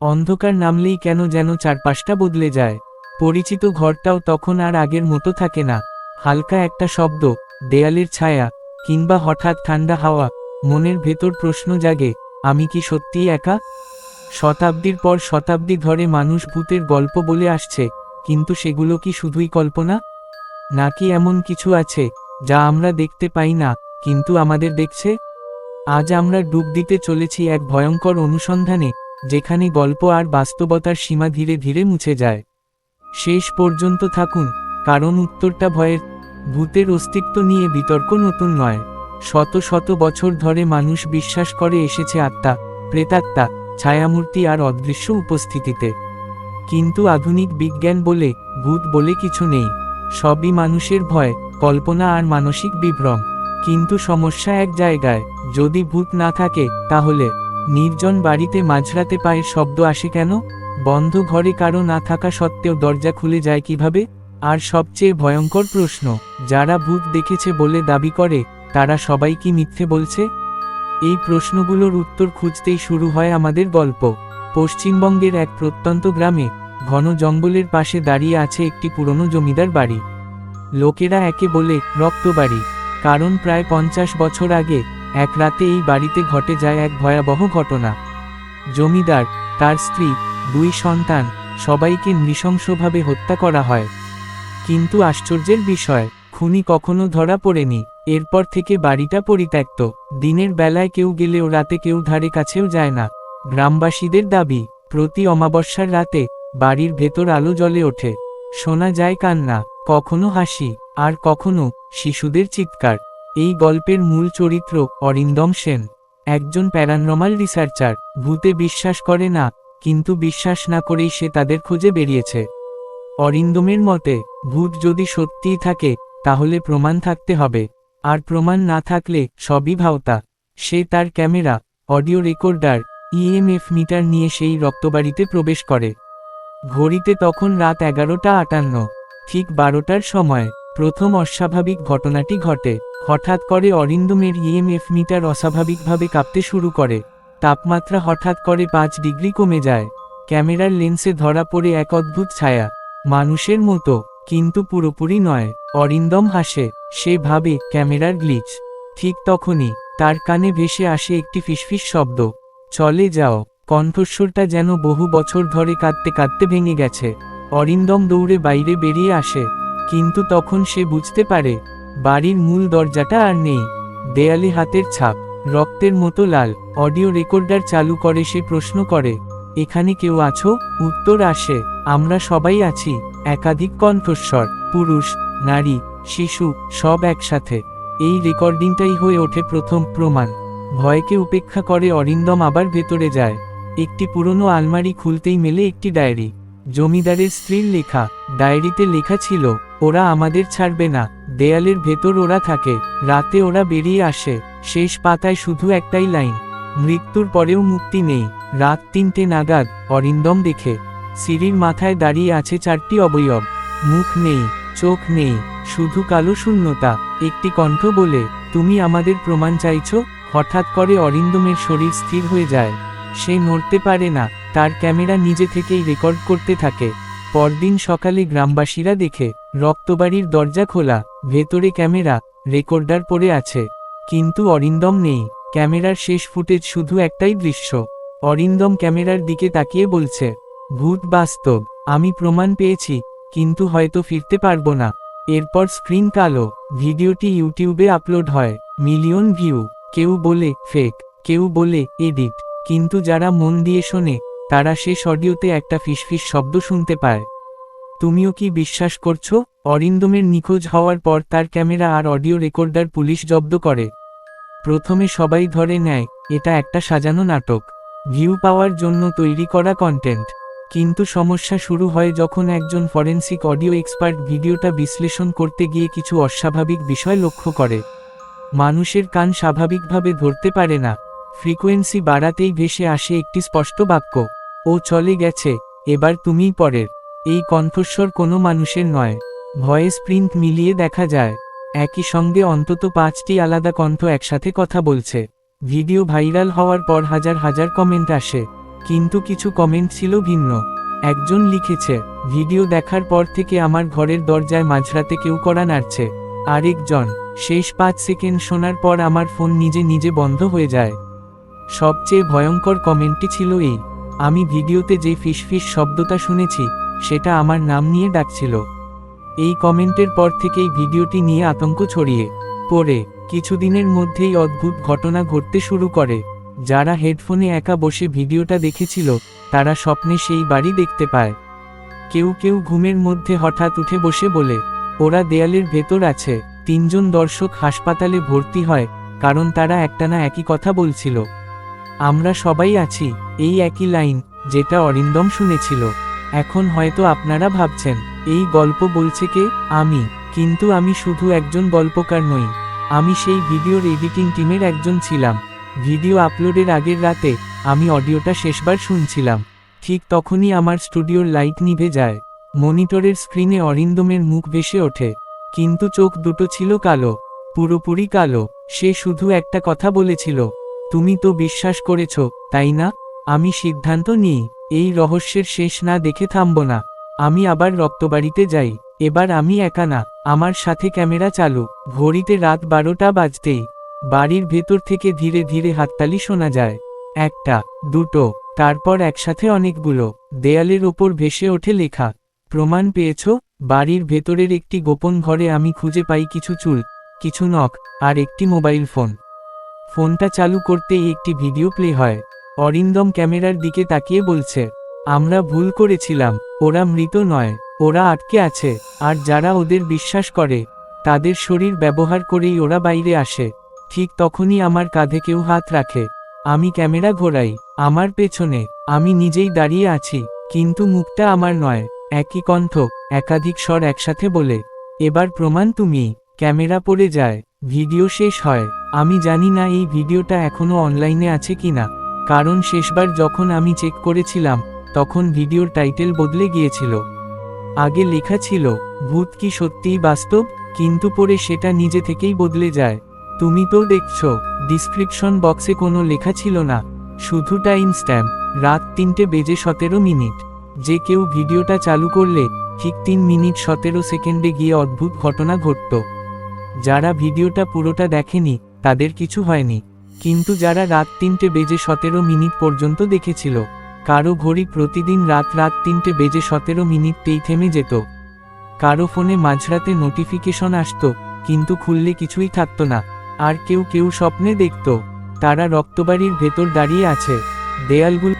অন্ধকার নামলেই কেন যেন চারপাশটা বদলে যায়। পরিচিত ঘরটাও তখন আর আগের মতো থাকে না। হালকা একটা শব্দ, দেয়ালের ছায়া, কিংবা হঠাৎ ঠান্ডা হাওয়া, মনের ভেতর প্রশ্ন জাগে, আমি কি সত্যিই একা? শতাব্দীর পর শতাব্দী ধরে মানুষ ভূতের গল্প বলে আসছে, কিন্তু সেগুলো কি শুধুই কল্পনা? নাকি এমন কিছু আছে যা আমরা দেখতে পাই না, কিন্তু আমাদের দেখছে? আজ আমরা ডুব দিতে চলেছি এক ভয়ঙ্কর অনুসন্ধানে, যেখানে গল্প আর বাস্তবতার সীমা ধীরে ধীরে মুছে যায়। শেষ পর্যন্ত থাকুন, কারণ উত্তরটা ভয়ের। ভূতের অস্তিত্ব নিয়ে বিতর্ক নতুন নয়। শত শত বছর ধরে মানুষ বিশ্বাস করে এসেছে আত্মা, প্রেতাত্মা, ছায়ামূর্তি আর অদৃশ্য উপস্থিতিতে। কিন্তু আধুনিক বিজ্ঞান বলে ভূত বলে কিছু নেই। সবই মানুষের ভয়, কল্পনা আর মানসিক বিভ্রম। কিন্তু সমস্যা এক জায়গায়, যদি ভূত না থাকে, তাহলে নির্জন বাড়িতে মাঝরাতে পায়ের শব্দ আসে কেন? বন্ধ ঘরে কারো না থাকা সত্ত্বেও দরজা খুলে যায় কিভাবে? আর সবচেয়ে ভয়ঙ্কর প্রশ্ন, যারা ভূত দেখেছে বলে দাবি করে, তারা সবাই কি মিথ্যে বলছে? এই প্রশ্নগুলোর উত্তর খুঁজতেই শুরু হয় আমাদের গল্প। পশ্চিমবঙ্গের এক প্রত্যন্ত গ্রামে, ঘন জঙ্গলের পাশে দাঁড়িয়ে আছে একটি পুরনো জমিদার বাড়ি। লোকেরা একে বলে রক্তবাড়ি, কারণ প্রায় 50 বছর আগে এক রাতে এই বাড়িতে ঘটে যায় এক ভয়াবহ ঘটনা। জমিদার, তার স্ত্রী, 2 সন্তান, সবাইকে নৃশংসভাবে হত্যা করা হয়। কিন্তু আশ্চর্যের বিষয়, খুনি কখনো ধরা পড়েনি। এরপর থেকে বাড়িটা পরিত্যক্ত। দিনের বেলায় কেউ গেলেও রাতে কেউ ধারে কাছেও যায় না। গ্রামবাসীদের দাবি, প্রতি অমাবস্যার রাতে বাড়ির ভেতর আলো জ্বলে ওঠে। শোনা যায় কান্না, কখনো হাসি, আর কখনো শিশুদের চিৎকার। এই গল্পের মূল চরিত্র অরিন্দম সেন, একজন প্যারানর্মাল রিসার্চার। ভূতে বিশ্বাস করে না, কিন্তু বিশ্বাস না করেই সে তাদের খোঁজে বেরিয়েছে। অরিন্দমের মতে, ভূত যদি সত্যিই থাকে, তাহলে প্রমাণ থাকতে হবে, আর প্রমাণ না থাকলে সবই ভাওতা। সে তার camera, audio recorder, EMF meter নিয়ে সেই রক্তবাড়িতে প্রবেশ করে। ঘড়িতে তখন রাত 11:58। ঠিক 12টার সময় প্রথম অস্বাভাবিক ঘটনাটি ঘটে। হঠাৎ করে অরিন্দমের ইএমএফ মিটার অস্বাভাবিকভাবে কাঁপতে শুরু করে। তাপমাত্রা হঠাৎ করে 5 ডিগ্রি কমে যায়। ক্যামেরার লেন্সে ধরা পড়ে এক অদ্ভুত ছায়া, মানুষের মতো, কিন্তু পুরোপুরি নয়। অরিন্দম হাসে, সে ভাবে ক্যামেরার গ্লিচ। ঠিক তখনই তার কানে ভেসে আসে একটি ফিসফিস শব্দ, চলে যাও। কণ্ঠস্বরটা যেন বহু বছর ধরে কাঁদতে কাঁদতে ভেঙে গেছে। অরিন্দম দৌড়ে বাইরে বেরিয়ে আসে, কিন্তু তখন সে বুঝতে পারে বাড়ির মূল দরজাটা আর নেই। দেয়ালে হাতের ছাপ, রক্তের মতো লাল। অডিও রেকর্ডার চালু করে সে প্রশ্ন করে, এখানে কেউ আছো? উত্তর আসে, আমরা সবাই আছি। একাধিক কণ্ঠস্বর, পুরুষ, নারী, শিশু, সব একসাথে। এই রেকর্ডিংটাই হয়ে ওঠে প্রথম প্রমাণ। ভয়কে উপেক্ষা করে অরিন্দম আবার ভেতরে যায়। একটি পুরনো আলমারি খুলতেই মেলে একটি ডায়েরি, জমিদারের স্ত্রীর লেখা। ডায়েরিতে লেখা ছিল, ওরা আমাদের ছাড়বে না, দেয়ালের ভেতর ওরা থাকে, রাতে ওরা বেরিয়ে আসে। শেষ পাতায় শুধু একটাই লাইন, মৃত্যুর পরেও মুক্তি নেই। রাত 3টে নাগাদ অরিন্দম দেখে সিঁড়ির মাথায় দাঁড়িয়ে আছে 4টি অবয়ব। মুখ নেই, চোখ নেই, শুধু কালো শূন্যতা। একটি কণ্ঠ বলে, তুমি আমাদের প্রমাণ চাইছো? হঠাৎ করে অরিন্দমের শরীর স্থির হয়ে যায়। সে নড়তে পারে না, তার ক্যামেরা নিজে থেকেই রেকর্ড করতে থাকে। পরদিন সকালে গ্রামবাসীরা দেখে রক্তবাড়ির দরজা খোলা, ভেতরে ক্যামেরা, রেকর্ডার পড়ে আছে, কিন্তু অরিন্দম নেই। ক্যামেরার শেষ ফুটেজ শুধু একটাই দৃশ্য, অরিন্দম ক্যামেরার দিকে তাকিয়ে বলছে, ভূত বাস্তব, আমি প্রমাণ পেয়েছি, কিন্তু হয়তো ফিরতে পারবো না। এরপর স্ক্রিন কালো। ভিডিওটি ইউটিউবে আপলোড হয়, মিলিয়ন ভিউ। কেউ বলে ফেক, কেউ বলে এডিট, কিন্তু যারা মন দিয়ে শোনে, তারা শেষ অডিওতে একটা ফিসফিস শব্দ শুনতে পায়। তুমিও কি বিশ্বাস করছো? অরিন্দমের নিখোঁজ হওয়ার পর তার ক্যামেরা আর অডিও রেকর্ডার পুলিশ জব্দ করে। প্রথমে সবাই ধরে নেয় এটা একটা সাজানো নাটক, ভিউ পাওয়ার জন্য তৈরি করা কন্টেন্ট। কিন্তু সমস্যা শুরু হয় যখন একজন ফরেনসিক অডিও এক্সপার্ট ভিডিওটা বিশ্লেষণ করতে গিয়ে কিছু অস্বাভাবিক বিষয় লক্ষ্য করে। মানুষের কান স্বাভাবিকভাবে ধরতে পারে না। ফ্রিকোয়েন্সি বাড়াতেই ভেসে আসে একটি স্পষ্ট বাক্য, ও চলে গেছে, এবার তুমিই পরের। এই কণ্ঠস্বর কোনো মানুষের নয়। ভয়েস প্রিন্ট মিলিয়ে দেখা যায় একই সঙ্গে অন্তত 5টি আলাদা কণ্ঠ একসাথে কথা বলছে। ভিডিও ভাইরাল হওয়ার পর হাজার হাজার কমেন্ট আসে, কিন্তু কিছু কমেন্ট ছিল ভিন্ন। একজন লিখেছে, ভিডিও দেখার পর থেকে আমার ঘরের দরজায় মাঝরাতে কেউ কড়া নাড়ছে। আরেকজন, শেষ 5 সেকেন্ড শোনার পর আমার ফোন নিজে নিজে বন্ধ হয়ে যায়। সবচেয়ে ভয়ঙ্কর কমেন্টটি ছিল এই, আমি ভিডিওতে যে ফিসফিস শব্দটা শুনেছি সেটা আমার নাম নিয়ে ডাকছিল। এই কমেন্টের পর থেকেই ভিডিওটি নিয়ে আতঙ্ক ছড়িয়ে পড়ে। কিছুদিনের মধ্যেই অদ্ভুত ঘটনা ঘটতে শুরু করে। যারা হেডফোনে একা বসে ভিডিওটা দেখেছিল তারা স্বপ্নে সেই বাড়ি দেখতে পায়। কেউ কেউ ঘুমের মধ্যে হঠাৎ উঠে বসে বলে ওরা দেয়ালের ভেতর আছে। 3 জন দর্শক হাসপাতালে ভর্তি হয় কারণ তারা একটানা একই কথা বলছিল, আমরা সবাই আছি। এই একই লাইন যেটা অরিন্দম শুনেছিল। এখন হয়তো আপনারা ভাবছেন এই গল্প বলছে কে? আমি। কিন্তু আমি শুধু একজন গল্পকার নই, আমি সেই ভিডিওর এডিটিং টিমের একজন ছিলাম। ভিডিও আপলোডের আগের রাতে আমি অডিওটা শেষবার শুনছিলাম। ঠিক তখনই আমার স্টুডিওর লাইট নিভে যায়। মনিটরের স্ক্রিনে অরিন্দমের মুখ ভেসে ওঠে, কিন্তু চোখ দুটো ছিল কালো, পুরোপুরি কালো। সে শুধু একটা কথা বলেছিল, তুমি তো বিশ্বাস করেছ, তাই না? আমি সিদ্ধান্ত নিই, এই রহস্যের শেষ না দেখে থামব না। আমি আবার রক্তবাড়িতে যাই। এবার আমি একা না, আমার সাথে ক্যামেরা চালু। ঘড়িতে রাত 12টা বাজতেই বাড়ির ভেতর থেকে ধীরে ধীরে হাততালি শোনা যায়। একটা, দুটো, তারপর একসাথে অনেকগুলো। দেয়ালের ওপর ভেসে ওঠে লেখা, প্রমাণ পেয়েছ? বাড়ির ভেতরের একটি গোপন ঘরে আমি খুঁজে পাই কিছু চুল, কিছু নখ, আর একটি মোবাইল ফোন। ফোনটা চালু করতেই একটি ভিডিও প্লে হয়। অরিন্দম ক্যামেরার দিকে তাকিয়ে বলছে, আমরা ভুল করেছিলাম, ওরা মৃত নয়, ওরা আটকে আছে। আর যারা ওদের বিশ্বাস করে তাদের শরীর ব্যবহার করেই ওরা বাইরে আসে। ঠিক তখনই আমার কাঁধে কেউ হাত রাখে। আমি ক্যামেরা ঘোরাই। আমার পেছনে আমি নিজেই দাঁড়িয়ে আছি, কিন্তু মুখটা আমার নয়। একই কণ্ঠ, একাধিক স্বর একসাথে বলে, এবার প্রমাণ তুমি। ক্যামেরা পড়ে যায়, ভিডিও শেষ হয়। আমি জানি না এই ভিডিওটা এখনো অনলাইনে আছে কিনা, কারণ শেষবার যখন আমি চেক করেছিলাম তখন ভিডিওর টাইটেল বদলে গিয়েছিল। আগে লেখা ছিল, ভূত কি সত্যিই বাস্তব, কিন্তু পরে সেটা নিজে থেকেই বদলে যায়। তুমি তো দেখছো, ডিসক্রিপশন বক্সে কোনো লেখা ছিল না, শুধু টাইম স্ট্যাম্প, রাত 3:17 যে কেউ ভিডিওটা চালু করলে ঠিক 3 মিনিট 17 সেকেন্ডে গিয়ে অদ্ভুত ঘটনা ঘটত। যারা ভিডিওটা পুরোটা দেখেনি তাদের কিছু হয়নি, কিন্তু যারা রাত 3:17 পর্যন্ত দেখেছিল, কারো ঘড়ি প্রতিদিন রাত 3:17 থেমে যেত। কারো ফোনে মাঝরাতে নোটিফিকেশন আসতো, কিন্তু খুললে কিছুই থাকতো না। আর কেউ কেউ স্বপ্নে দেখত তারা রক্তবাড়ির ভেতর দাঁড়িয়ে আছে, দেয়ালগুলো